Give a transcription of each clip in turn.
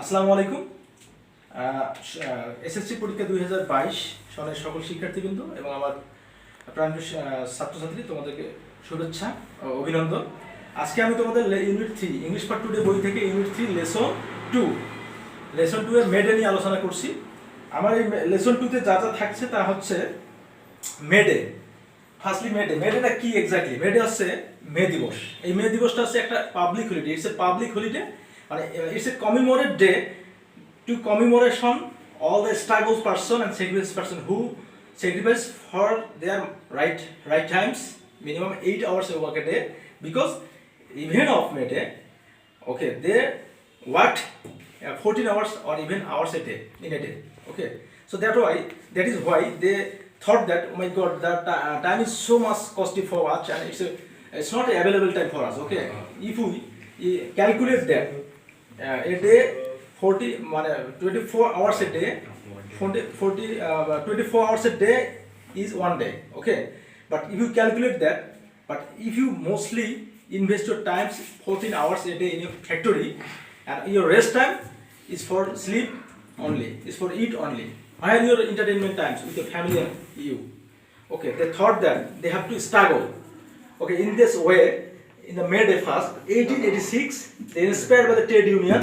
আসসালামু আলাইকুম। এসএসসি পরীক্ষা 2022 সনের সকল শিক্ষার্থীবৃন্দ এবং আমার প্রাণপ্রিয় ছাত্রছাত্রী, তোমাদেরকে শুভেচ্ছা ও অভিনন্দন। আজকে আমি তোমাদের ইউনিট 3 ইংলিশ পার্ট টুডে বই থেকে ইউনিট 3 লেসন 2 এর মেডে নিয়ে আলোচনা করছি। আমার এই লেসন 2 তে যা যা থাকছে তা হচ্ছে মেডে। ফার্স্টলি মেডেটা কি এক্স্যাক্টলি? মেডে হচ্ছে মে দিবস। এই মে দিবসটা হচ্ছে একটা public holiday. It's a public holiday, মানে it's a commemorate day to commemoration all the struggle person and sacrifice person who sacrifice for their right times, minimum 8 hours of work a day, because even of May Day, okay, they worked 14 hours or even hours a day in a day. Okay, so that is why they thought that, oh my God, that time is so much costly for us and it's not available time for us. Okay, if we calculate that a day 24 hours a day, 24 hours a day is one day. Okay, but if you calculate that, but if you mostly invest your time 14 hours a day in your factory, and your rest time is for sleep only, is for eat only, while your entertainment times with your family and you, okay, they thought that they have to struggle. Okay, in this way, in the May Day fast 1886, they inspired by the trade union,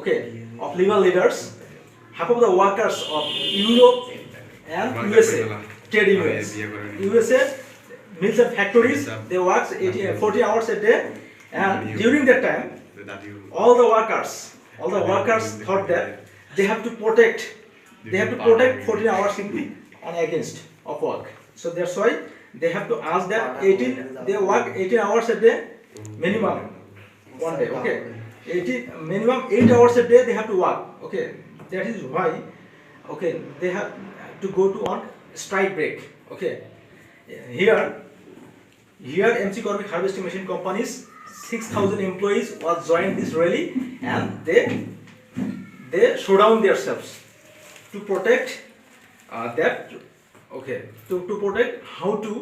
okay, of liberal leaders, half of the workers of Europe and USA, trade unions. USA mills and factories, they work 40 hours a day, and during that time, all the workers thought that they have to protect 14 hours on against of work. So that's why they have to ask that they work 18 hours a day minimum one day. Okay, minimum 8 hours a day they have to work. Okay, that is why, okay, they have to go to on strike break. Okay, here MC Cormick Harvesting Machine Companies 6,000 employees was joined this rally, and they show down themselves to protect that. Okay, to protect how to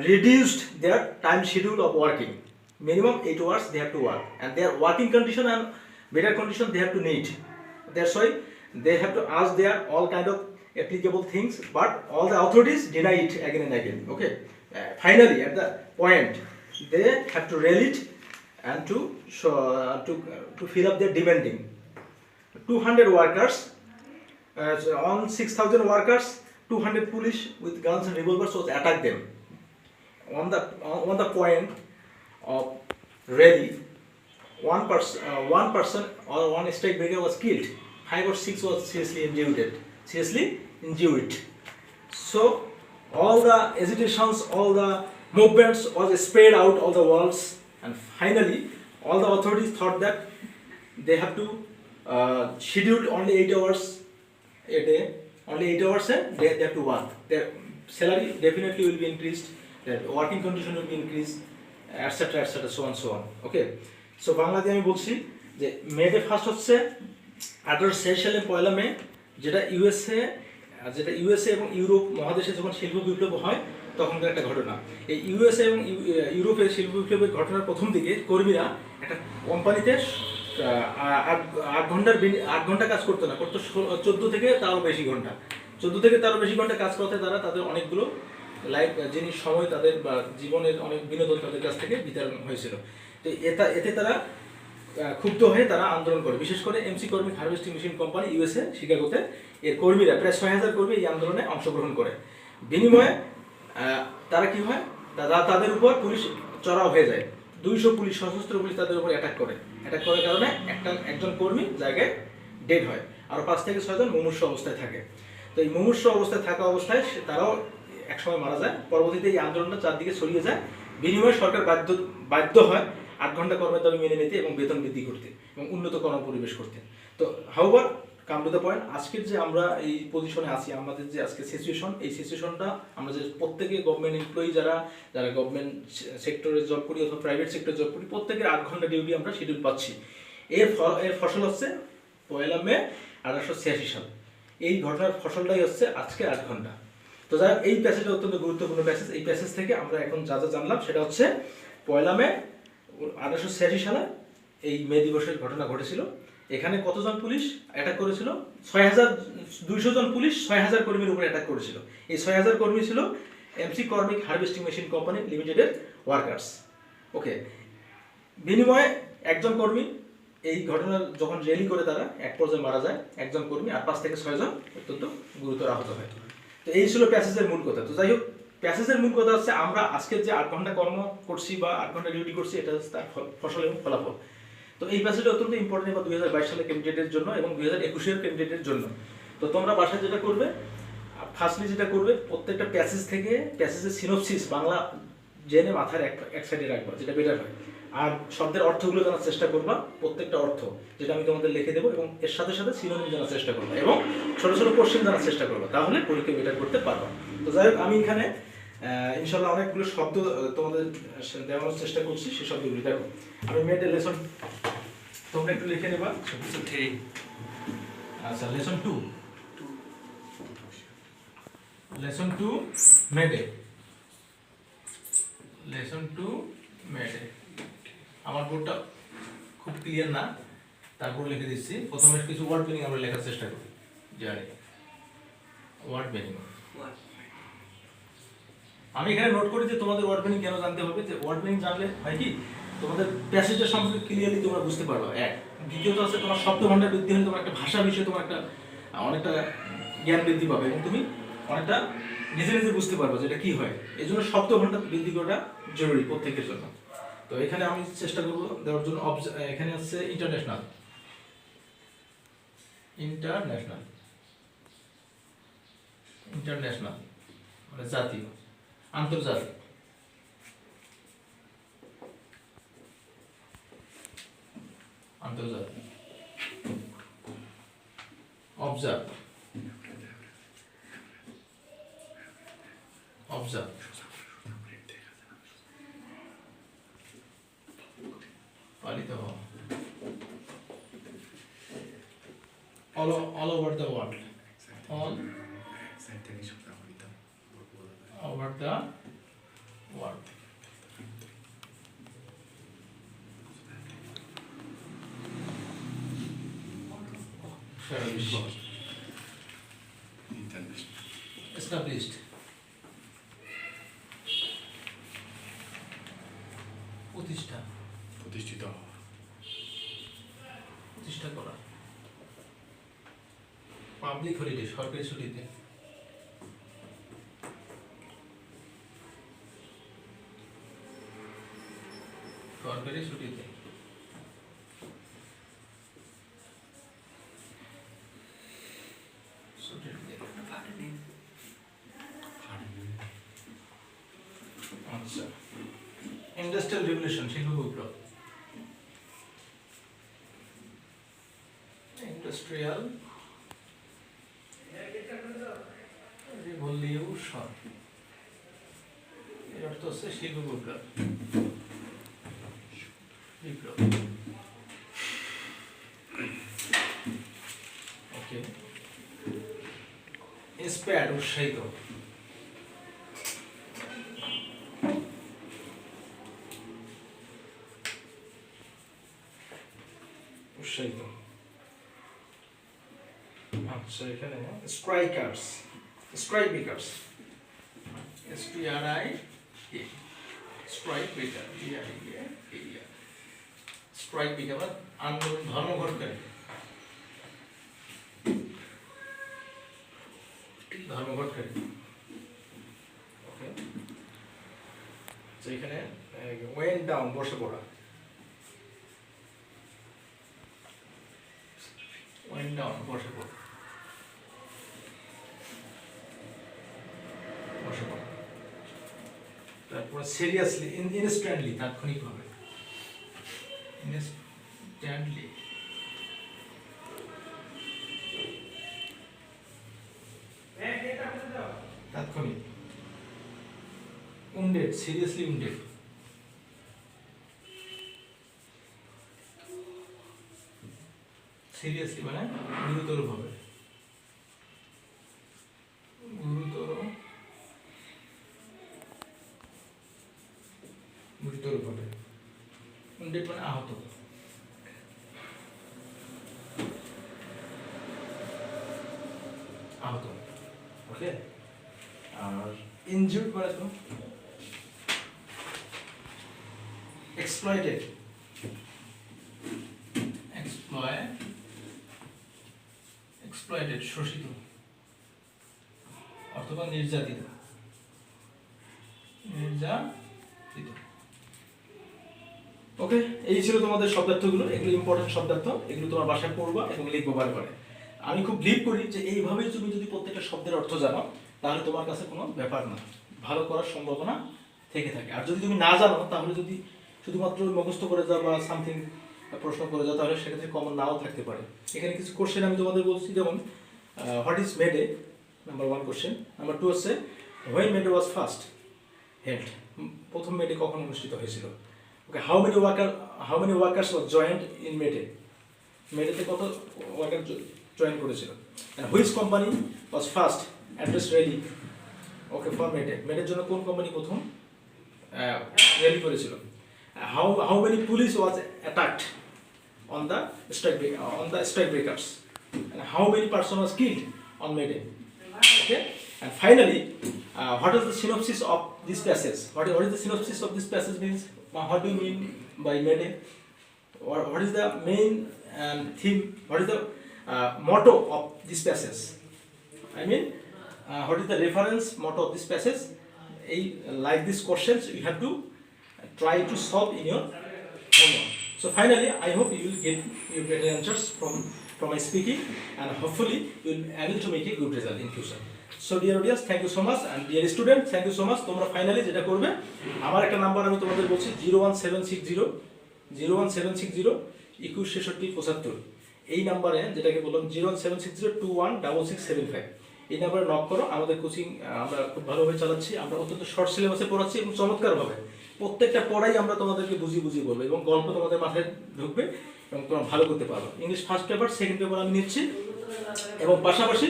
reduce their time schedule of working. Minimum 8 hours they have to work, and their working condition and better condition they have to need. That's why they have to ask their all kind of applicable things, but all the authorities deny it again and again. Okay, finally at the point they have to rally it and to fill up their demanding. 200 workers on 6,000 workers, 200 police with guns and revolvers was attacked them on the point of rally. One person or one strike breaker was killed. 5 or 6 was seriously injured. So all the agitations, all the movements was spread out all the worlds, and finally all the authorities thought that they have to schedule only 8 hours a day. Only 8 hours they have to work. Their salary definitely will be increased. Their working condition will be increased, etc., so on. Okay, so বাংলাতে আমি বলছি যে May Day first হচ্ছে 1846 সালে পয়লা মে, যেটা USA এবং Europe মহাদেশে যখন শিল্প বিপ্লব হয় তখনকার একটা ঘটনা। এই ইউএসএ এবং ইউরোপের শিল্প বিপ্লবের ঘটনার প্রথম দিকে কর্মীরা একটা কোম্পানিতে 8 ঘন্টা কাজ করতো না, করতো 14 থেকে তারও বেশি ঘন্টা কাজ করতে তাদের অনেকগুলো সময় তাদের বা জীবনের অনেক বিনোদন তাদের কাছ থেকে বিতরণ হয়েছিল। তো এতে তারা ক্ষুব্ধ হয়ে তারা আন্দোলন করে, বিশেষ করে McCormick harvesting machine company USA শিকাগোতে এর কর্মীরা প্রায় 6,000 কর্মী এই আন্দোলনে অংশগ্রহণ করে। বিনিময়ে তারা কি হয়, তাদের উপর পুলিশ চড়াও হয়ে যায়। 200 পুলিশ, সশস্ত্র পুলিশ তাদের উপর অ্যাটাক করার কারণে একজন কর্মী জায়গায় ডেড হয়, আরও 5 থেকে 6 জন মুমূর্ষ অবস্থায় থাকে। তো এই মুমূর্ষ অবস্থায় থাকা অবস্থায় তারাও একসময় মারা যায়। পরবর্তীতে এই আন্দোলনটা চারদিকে ছড়িয়ে যায়। বিনিময়ে সরকার বাধ্য হয় 8 ঘন্টা কর্মের দাবি মেনে নিতে এবং বেতন বৃদ্ধি করতে এবং উন্নত কর্ম পরিবেশ করতে। তো however come to the point, আজকের যে আমরা এই পজিশনে আছি, আমাদের যে আজকে সিচুয়েশন, এই সিচুয়েশনটা আমরা যে প্রত্যেকে গভর্নমেন্ট এমপ্লয়ি যারা গভর্নমেন্ট সেক্টরে জব করি অথবা প্রাইভেট সেক্টরে জব করি, প্রত্যেকের 8 ঘন্টা ডিউটি আমরা শিডিউল পাচ্ছি। এর ফসল হচ্ছে পয়লা মে 1886 সাল। এই ঘটনার ফসলটাই হচ্ছে আজকে 8 ঘন্টা। তো যাই হোক, এই প্যাসেজটা অত্যন্ত গুরুত্বপূর্ণ প্যাসেজ। এই প্যাসেজ থেকে আমরা এখন যা জানলাম সেটা হচ্ছে পয়লা মে 1886 সালে এই মে দিবসের ঘটনা ঘটেছিল। এখানে কতজন পুলিশ অ্যাটাক করেছিল? 6,200 জন পুলিশ 6,000 কর্মীর উপরে অ্যাটাক করেছিল। এই 6,000 কর্মী ছিল এমসি কর্মিক হারভেস্টিং মেশিন কোম্পানি লিমিটেডের ওয়ার্কার্স। ওকে, বিনিময়ে একজন কর্মী এই ঘটনা যখন র্যালি করে তারা এক পর্যায়ে মারা যায় একজন কর্মী, আর 5 থেকে 6 জন অত্যন্ত গুরুতর আহত হয়। তো এই ছিল প্যাসেজের মূল কথা। তো যাই হোক, প্যাসেজের মূল কথা হচ্ছে আমরা আজকে যে 8 ঘন্টা কর্ম করছি বা 8 ঘন্টা ডিউটি করছি, এটা হচ্ছে তার ফসল এবং ফলাফল। তো এই প্যাসেজটা অত্যন্ত ইম্পর্টেন্ট বা 2022 সালের ক্যান্ডিডেটের জন্য এবং 2021 ক্যান্ডিডেটের জন্য। তো তোমরা বাসায় যেটা করবে, ফার্স্টলি যেটা করবে, প্রত্যেকটা প্যাসেজ থেকে প্যাসেজের সিনোপসিস বাংলা জেনে মাথার এক সাইডে রাখবা, যেটা বেটার হয়। আর শব্দের অর্থগুলো জানার চেষ্টা করবা, প্রত্যেকটা অর্থ যেটা আমি তোমাদের লিখে দেবো, এবং এর সাথে সাথে সিনোনিম জানার চেষ্টা করবা এবং ছোট ছোট কোশ্চেন জানার চেষ্টা করবা, তাহলে পরীক্ষা বেটার করতে পারবা। তো যাই হোক, আমি এখানে ইনশাল্লাহ অনেকগুলো শব্দ তোমাদের দেওয়ানোর চেষ্টা করছি। সেই শব্দগুলি দেখো, আমি মেয়েদের লেসন, তোমরা একটু লিখে নেবা। আচ্ছা, লেসন 2 মেডে, লেসন 2 মেডে। আমার বোর্ডটা খুব ক্লিয়ার না, তারপর লিখে দিচ্ছি। প্রথমে কিছু ওয়ার্ড মিনিং আমরা লেখার চেষ্টা করি। জানি ওয়ার্ড মিনিং, আমি এখানে নোট করি যে তোমাদের ওয়ার্ড মিনিং কেন জানতে হবে। যে ওয়ার্ড মিনিং জানলে হয় কি, তোমাদের প্যাসেজের সম্পর্কে ক্লিয়ারলি তোমরা বুঝতে পারবে। এক, দ্বিতীয়ত আছে তোমার শব্দ ভান্ডার বৃদ্ধি হলে তোমার একটা ভাষা বিষয়ে তোমার একটা অনেকটা জ্ঞান বৃদ্ধি পাবে এবং তুমি অনেকটা নিজে নিজে বুঝতে পারবে যে এটা কি হয়। এই জন্য শব্দ ভান্ডার বৃদ্ধি করাটা জরুরি প্রত্যেকের জন্য। তো এখানে আমি চেষ্টা করবো দেওয়ার জন্য। এখানে আছে ইন্টারন্যাশনাল, ইন্টারন্যাশনাল মানে জাতীয়, আন্তর্জাতিক, আন্তর্জাতিক, অবজার্ভ, অবজার্ভ, পালিত হওয়া, all over the world, all over the world, established, প্রতিষ্ঠা, প্রতিষ্ঠা করা, পাবলিক হলিডে, সরকারি ছুটিতে, সরকারি ছুটিতে, আচ্ছা, ইন্ডাস্ট্রিয়াল রেভলিউশন, শিল্প বিপ্লব, ইন্ডাস্ট্রিয়াল রিভলিউশন, এর অর্থ হচ্ছে শিল্প বিপ্লব, বিপ্লব। ওকে, ইন্সপায়ার্ড, উৎসাহিত, উৎসাহিত। আচ্ছা, এখানে strikers, strike breakers, STRIK, strike breaker, strike breaker আন্দোলন, ধর্মঘটকারী, ধর্মঘটকারী। ওকে, তো এখানে ওয়েন্ট ডাউন, বসে পড়া, ওয়েন্ট ডাউন, বসে পড়া, বসে পড়া। তারপরে সিরিয়াসলি, ইনস্ট্যান্টলি, তাৎক্ষণিকভাবে, ইনস্ট্যান্টলি, তাৎক্ষণিক। উন্ডেড, সিরিয়াসলি উন্ডেড, সিরিয়াসলি মানে গুরুতরভাবে, গুরুতরভাবে, উন্ডেড মানে আহত, আহত, ওকে। আর ইনজিউর্ড মানে তো এক্সপ্লয়েটেড, এক্সপ্লয়েটেড শোষিত অথবা নির্যাতিত, ওকে। এই ছিল তোমাদের শব্দার্থগুলো, এগুলো ইম্পর্টেন্ট শব্দার্থ, এগুলো তোমার বাসায় পড়বা এবং লিখবো বারে। আমি খুব বিলিভ করি যে এইভাবেই তুমি যদি প্রত্যেকটা শব্দের অর্থ জানো তাহলে তোমার কাছে কোনো ব্যাপার না, ভালো করার সম্ভাবনা থেকে থাকে। আর যদি তুমি না জানো তাহলে যদি শুধুমাত্র মুখস্থ করে যাও বা সামথিং প্রশ্ন করে যাও তাহলে সেক্ষেত্রে কমন নাও থাকতে পারে। এখানে কিছু কোশ্চেন আমি তোমাদের বলছি, যেমন what is May Day, number 1 question. Number 2 হচ্ছে when May Day was first held, প্রথম মেডে কখন অনুষ্ঠিত হয়েছিল। Okay, how many workers was joined in May Day, মেডেতে কত ওয়ার্কার জয়েন করেছিল। And which company was first address rally, okay, for May Day, মেডের জন্য কোন কোম্পানি প্রথম রেলি করেছিল। How many police was attacked on the strike breakers, and how many person was killed on May Day. Okay, and finally, what is the synopsis of this passage? What is the synopsis of this passage means? What do you mean by May Day? What is the main theme? What is the motto of this passage? I mean, what is the reference motto of this passage? Like these questions, you have to try to solve in your homework. So finally, I hope you will get answers from my speaking, and hopefully you will be able to make a good result in future. So dear audience, thank you so much, and dear student, thank you so much. তোমরা finally যেটা করবে, আমার একটা number আমি তোমাদের বলছি 01760 216375, এই নাম্বারে, যেটাকে বললাম 01760216675, এই নাম্বারে নক করো। আমাদের কোচিং আমরা খুব ভালোভাবে চালাচ্ছি, আমরা অত্যন্ত শর্ট সিলেবাসে পড়াচ্ছি এবং চমৎকারভাবে প্রত্যেকটা পড়াই আমরা তোমাদেরকে বুঝিয়ে বলবো, এবং গল্প তোমাদের মাথায় ঢুকবে এবং তোমরা ভালো করতে পারবে। English first paper, second paper আমি নিচ্ছি, এবং পাশাপাশি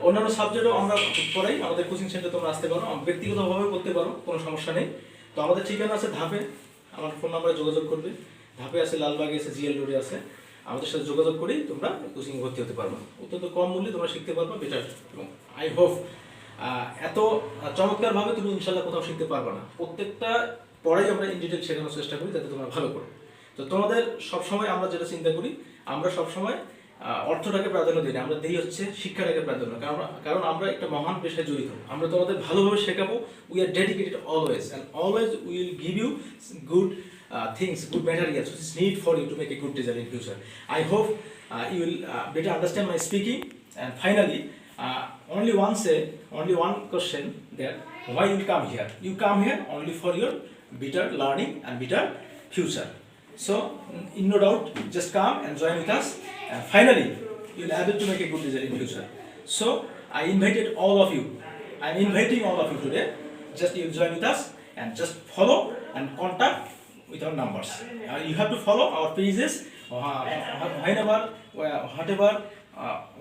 অন্যান্য সাবজেক্টও আমরা পড়াই। আমাদের কোচিং সেন্টারে তোমরা আসতে পারো, ব্যক্তিগতভাবে করতে পারো, কোনো সমস্যা নেই। তো আমাদের ঠিকানা আছে ধাপে, আমার ফোন নাম্বারে যোগাযোগ করবে। ধাপে আছে, লালবাগে আছে, জিএল রোডে আছে। আমাদের সাথে যোগাযোগ করেই তোমরা কোচিং ভর্তি হতে পারবে। অত্যন্ত কম মূল্যে তোমরা শিখতে পারবে বেটার, এবং আই হোপ এত চমৎকারভাবে তুমি ইনশাল্লাহ কোথাও শিখতে পারবে না। প্রত্যেকটা পড়াই আমরা ইন ডিটেল শেখানোর চেষ্টা করি যাতে তোমরা ভালো করো। তো তোমাদের সবসময় আমরা যেটা চিন্তা করি, আমরা সবসময় অর্থটাকে প্রাধান্য দিই না, আমরা দিই হচ্ছে শিক্ষাটাকে প্রাধান্য। কারণ আমরা একটা মহান পেশায় জড়িত, আমরা তোমাদের ভালোভাবে শেখাবো। We are dedicated always, and always we will give you good things, good materials which is need for you to make a good result in future. I hope you will better understand my speaking. And finally, only one question there: why you come here? You come here only for your better learning and better future. So, in no doubt, just come and join with us. And finally, you will be able to make a good result in future. So, I invited all of you. I am inviting all of you today. Just you join with us and just follow and contact with our numbers. You have to follow our pages whatever.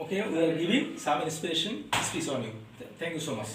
Okay, we are giving some inspiration speech on you. Thank you so much.